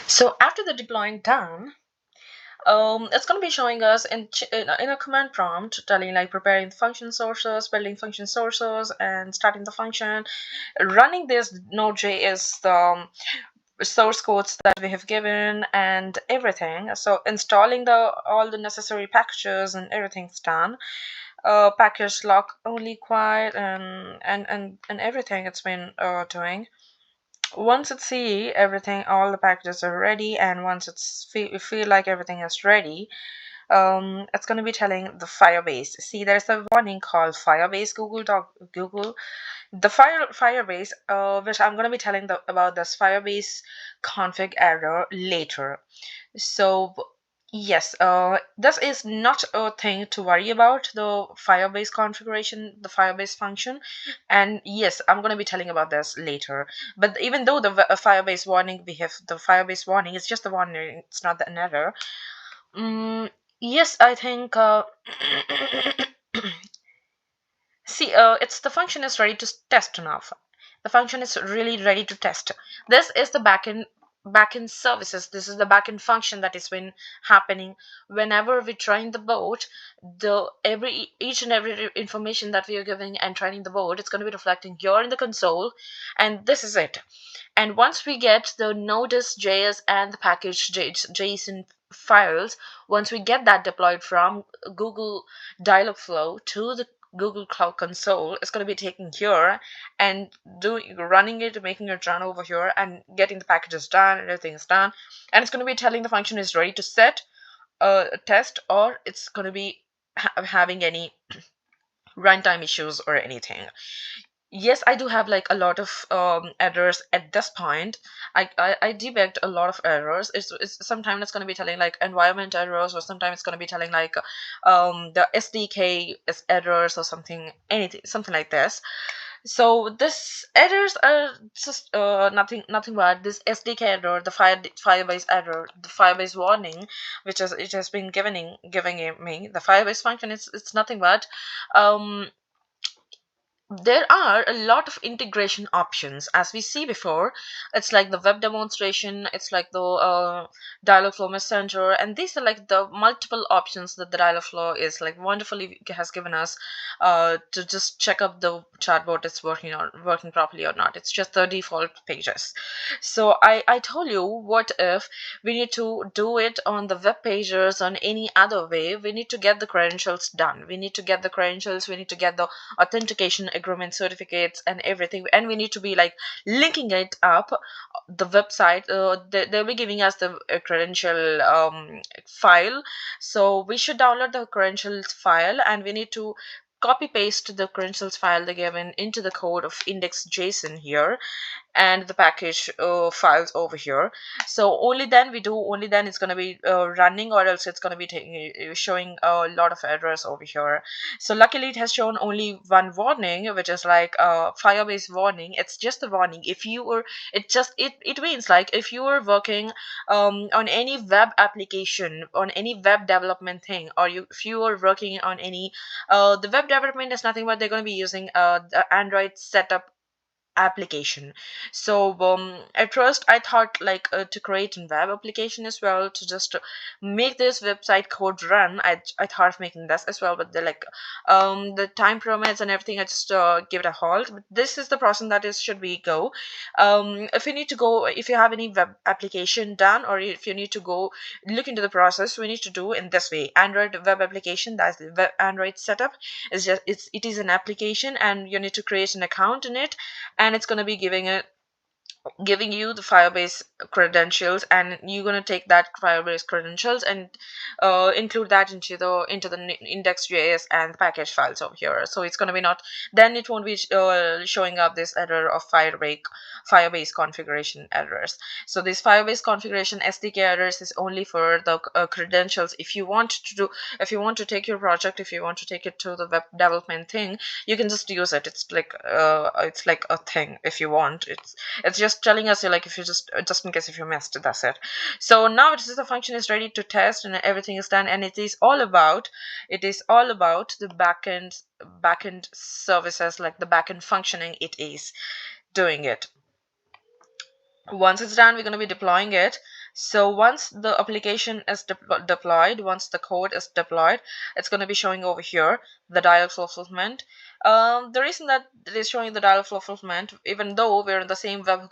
So after the deploying done, it's going to be showing us in a command prompt telling like preparing function sources, building function sources, and starting the function. Running this Node.js source codes that we have given and everything. So installing the all the necessary packages and everything's done. Package lock only quiet and everything it's been doing. Once it see everything, all the packages are ready, and once feel like everything is ready, it's going to be telling the Firebase. See, there's a warning called Firebase Google. The Firebase, which I'm going to be telling about this Firebase config error later. So yes, this is not a thing to worry about, the Firebase configuration, the Firebase function. And yes, I'm going to be telling about this later. But even though the Firebase warning, we have the Firebase warning, it's just the warning, it's not an error. Yes, I think see, it's the function is ready to test now. The function is really ready to test. This is the backend services. This is the backend function that is been happening whenever we train the bot. The each and every information that we are giving and training the bot, it's going to be reflecting here in the console, and this is it. And once we get the Node.js and the package JSON files, once we get that deployed from Google Dialog Flow to the Google Cloud Console, it's going to be taken here and doing running it, making it run over here, and getting the packages done, and everything is done. And it's going to be telling the function is ready to set a test, or it's going to be having any runtime issues or anything. Yes, I do have like a lot of errors at this point. I debugged a lot of errors. It's sometimes it's going to be telling like environment errors, or sometimes it's going to be telling like the SDK is errors or something, anything, something like this. So this errors are just nothing but this SDK error, the Firebase error, the Firebase warning, which is it has been giving me the Firebase function. It's nothing but um there are a lot of integration options as we see before. It's like the web demonstration, it's like the Dialog Flow Messenger, and these are like the multiple options that the Dialog Flow is like wonderfully has given us to just check up the chatbot is working properly or not. It's just the default pages. So I told you, what if we need to do it on the web pages on any other way? We need to get the credentials done, we need to get the credentials, we need to get the authentication agreement certificates and everything, and we need to be like linking it up the website. They'll be giving us the credential file, so we should download the credentials file, and we need to copy paste the credentials file they given into the code of index.json here, and the package files over here. So only then it's going to be running, or else it's going to be showing a lot of errors over here. So luckily it has shown only one warning, which is like Firebase warning. It's just a warning. If you were it means like if you were working on any web application, on any web development thing, or if you are working on any the web development is nothing but they're going to be using the Android setup application. So at first I thought like to create a web application as well, to just make this website code run. I thought of making this as well, but they're like the time permits and everything, I just give it a halt. But this is the process that is should we go. If you need to go, if you have any web application done, or if you need to go look into the process, we need to do in this way. Android web application, that's the Android setup, is just it is an application, and you need to create an account in it, and it's going to be giving you the Firebase credentials, and you're going to take that Firebase credentials and include that into the index.js and the package files over here. So it's going to be not, then it won't be showing up this error of Firebase configuration errors. So this Firebase configuration SDK errors is only for the credentials. If you want to do, if you want to take your project, if you want to take it to the web development thing, you can just use it. It's like a thing. If you want, it's just telling us like if you just in case if you missed, that's it. So now it is the function is ready to test, and everything is done, and it is all about the backend services, like the backend functioning it is doing it. Once it's done, we're going to be deploying it. So once the application is deployed, once the code is deployed, it's going to be showing over here the dialog flow fulfillment. The reason that it is showing the dialog flow fulfillment, even though we're in the same web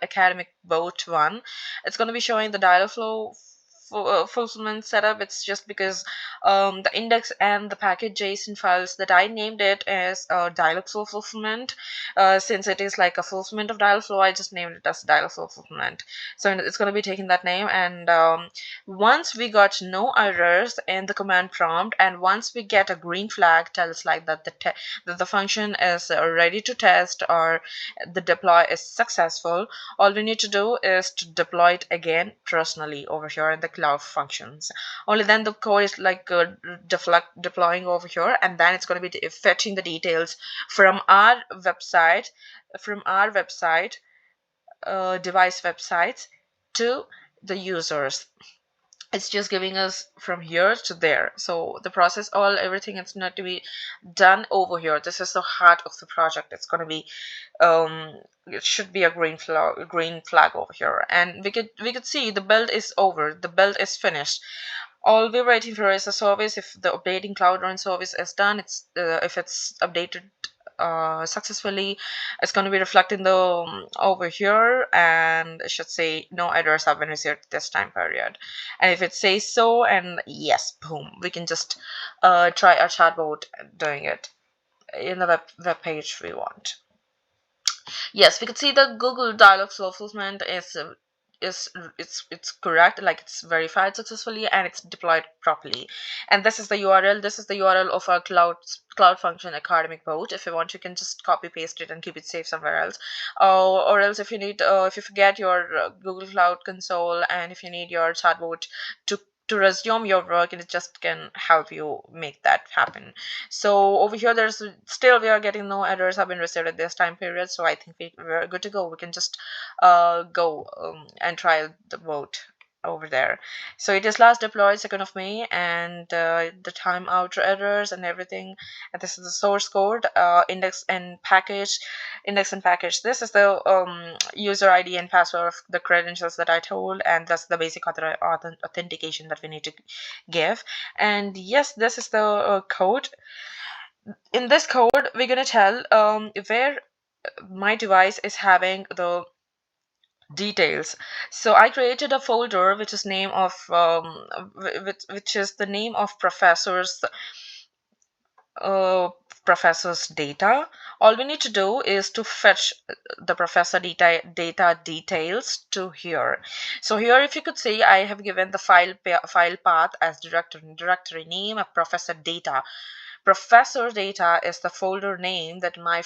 academic boat one, it's going to be showing the dialog flow fulfillment setup. It's just because the index and the package JSON files that I named it as dialog flow fulfillment. Since it is like a fulfillment of dialog flow, I just named it as dialog flow fulfillment. So it's going to be taking that name, and once we got no errors in the command prompt, and once we get a green flag tell us like that that the function is ready to test, or the deploy is successful, all we need to do is to deploy it again personally over here in the cloud functions. Only then the code is like deploying over here, and then it's going to be fetching the details from our website, from our website device websites to the users. It's just giving us from here to there. So the process, all everything, it's not to be done over here. This is the heart of the project. It's going to be it should be a green flag over here, and we could see the build is over, the build is finished. All we're waiting for is a service. If the updating cloud run service is done, it's if it's updated successfully, it's going to be reflecting the over here, and it should say no errors have been received this time period. And if it says so, and yes, boom, we can just try our chatbot doing it in the web page we want. Yes, we could see the Google Dialog fulfillment is it's correct, like it's verified successfully and it's deployed properly. And this is the URL. This is the URL of our cloud function academic boat. If you want, you can just copy paste it and keep it safe somewhere else. Or else, if you need, if you forget your Google Cloud Console, and if you need your chatbot to resume your work, and it just can help you make that happen. So over here, there's still we are getting no errors have been received at this time period. So I think we're good to go. We can just go and try the vote over there. So it is last deployed 2nd of May, and the timeout errors and everything. And this is the source code, index and package. This is the user ID and password of the credentials that I told, and that's the basic authentication that we need to give. And yes, this is the code. In this code, we're gonna tell where my device is having the details. So I created a folder which is name of which is the name of uh, professor's data. All we need to do is to fetch the professor data details to here. So here, if you could see, I have given the file path as directory name of professor data. Professor data is the folder name that my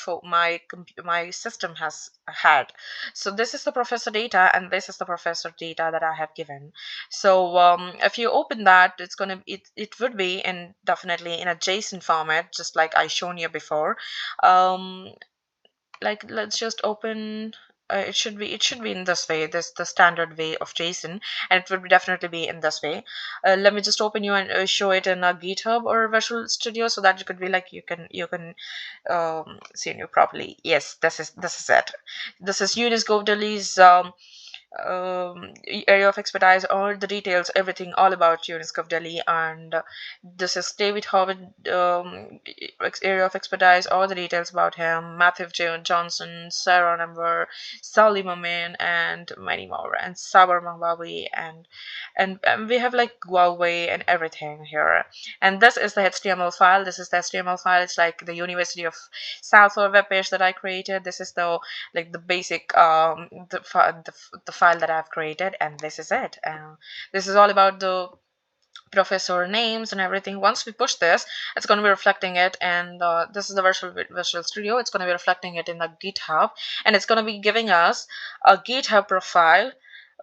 system has had. So this is the professor data, and this is the professor data that I have given. So if you open that, it would be in definitely in a JSON format, just like I shown you before. um, like let's just open, it should be in this way, this the standard way of JSON, and it would definitely be in this way. Let me just open you and show it in a GitHub or Visual Studio, so that you could be like you can see it properly. Yes, this is it. This is Eunice Govdali's area of expertise, all the details, everything all about UNESCO of Delhi. And this is David Howard, area of expertise, all the details about him, Matthew Johnson, Sarah Number, Salim Amin, and many more, and Sabar Mahbabi, and we have like Huawei and everything here. And this is the HTML file. This is the HTML file. It's like the University of Salford web page that I created. This is the like the basic the file that I've created, and this is it. This is all about the professor names and everything. Once we push this, it's going to be reflecting it, and this is the Visual Studio. It's going to be reflecting it in the GitHub, and it's going to be giving us a GitHub profile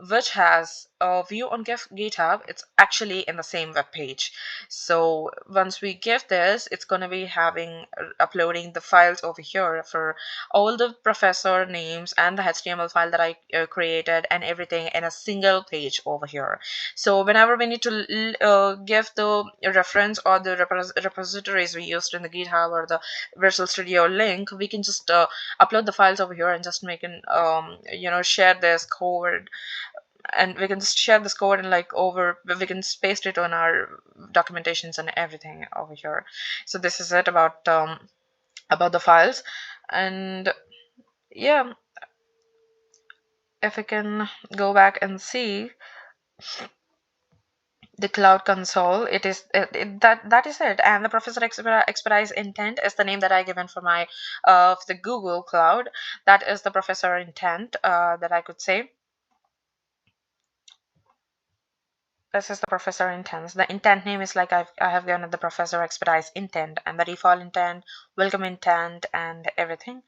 which has view on GitHub, it's actually in the same web page. So once we give this, it's going to be having uploading the files over here for all the professor names and the HTML file that I created and everything in a single page over here. So whenever we need to give the reference or the repositories we used in the GitHub or the Visual Studio link, we can just upload the files over here and just make an share this code, and we can just share this code and like over we can just paste it on our documentations and everything over here. So this is it about the files. And yeah, if we can go back and see the cloud console, it is that is it. And the professor expertise intent is the name that I given for my for the Google Cloud. That is the professor intent that I could say. This is the professor intent. The intent name is like I have given it the professor expertise intent, and the default intent, welcome intent, and everything.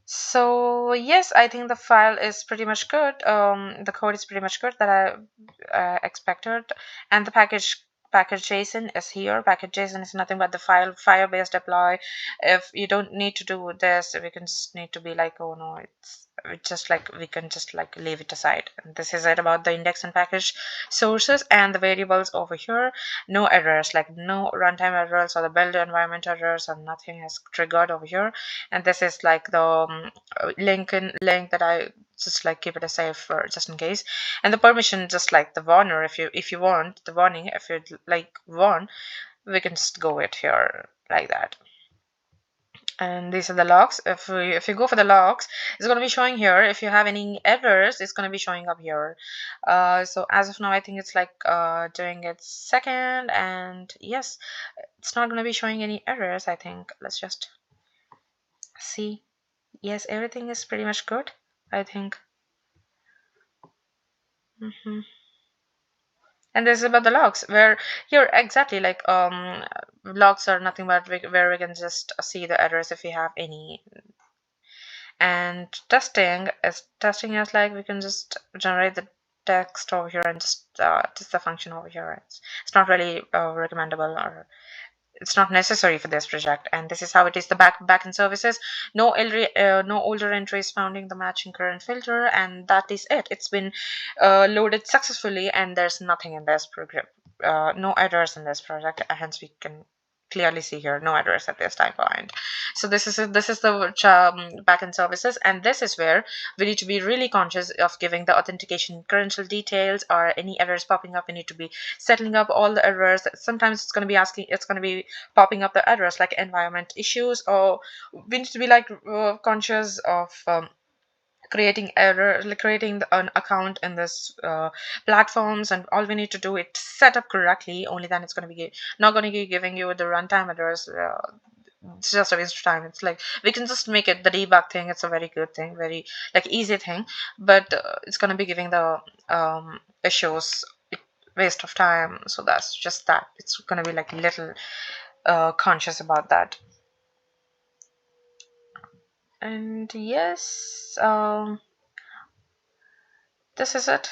So yes, I think the file is pretty much good. The code is pretty much good that I expected, and the package JSON is here. Package JSON is nothing but the file Firebase deploy. If you don't need to do this, we can just need to be like, oh no, it's just like we can just like leave it aside. And this is it about the index and package sources and the variables over here. No errors, like no runtime errors or the build environment errors, or nothing has triggered over here. And this is like the link that I just like keep it aside for just in case. And the permission, just like the warner, if you want the warning, if you like warn, we can just go it here like that. And these are the logs. If you go for the logs, it's going to be showing here. If you have any errors, it's going to be showing up here. So as of now, I think it's like doing its second, and yes, it's not going to be showing any errors. I think let's just see. Yes, everything is pretty much good, I think. And this is about the logs, where here exactly like logs are nothing but where we can just see the errors if we have any. And testing is like we can just generate the text over here and just the function over here. It's not really recommendable, or it's not necessary for this project. And this is how it is, the backend services. No older entries founding the matching current filter, and that is it. It's been loaded successfully, and there's nothing in this program, no errors in this project. Hence we can clearly see here no errors at this time point. So this is the backend services, and this is where we need to be really conscious of giving the authentication credential details, or any errors popping up we need to be settling up all the errors. Sometimes it's going to be popping up the errors like environment issues, or we need to be like conscious of creating an account in this platforms, and all we need to do is set up correctly. Only then it's going to be not going to be giving you the runtime address. It's just a waste of time. It's like we can just make it the debug thing. It's a very good thing, very like easy thing, but it's going to be giving the issues, waste of time. So that's just that. It's going to be like little conscious about that. And yes, this is it.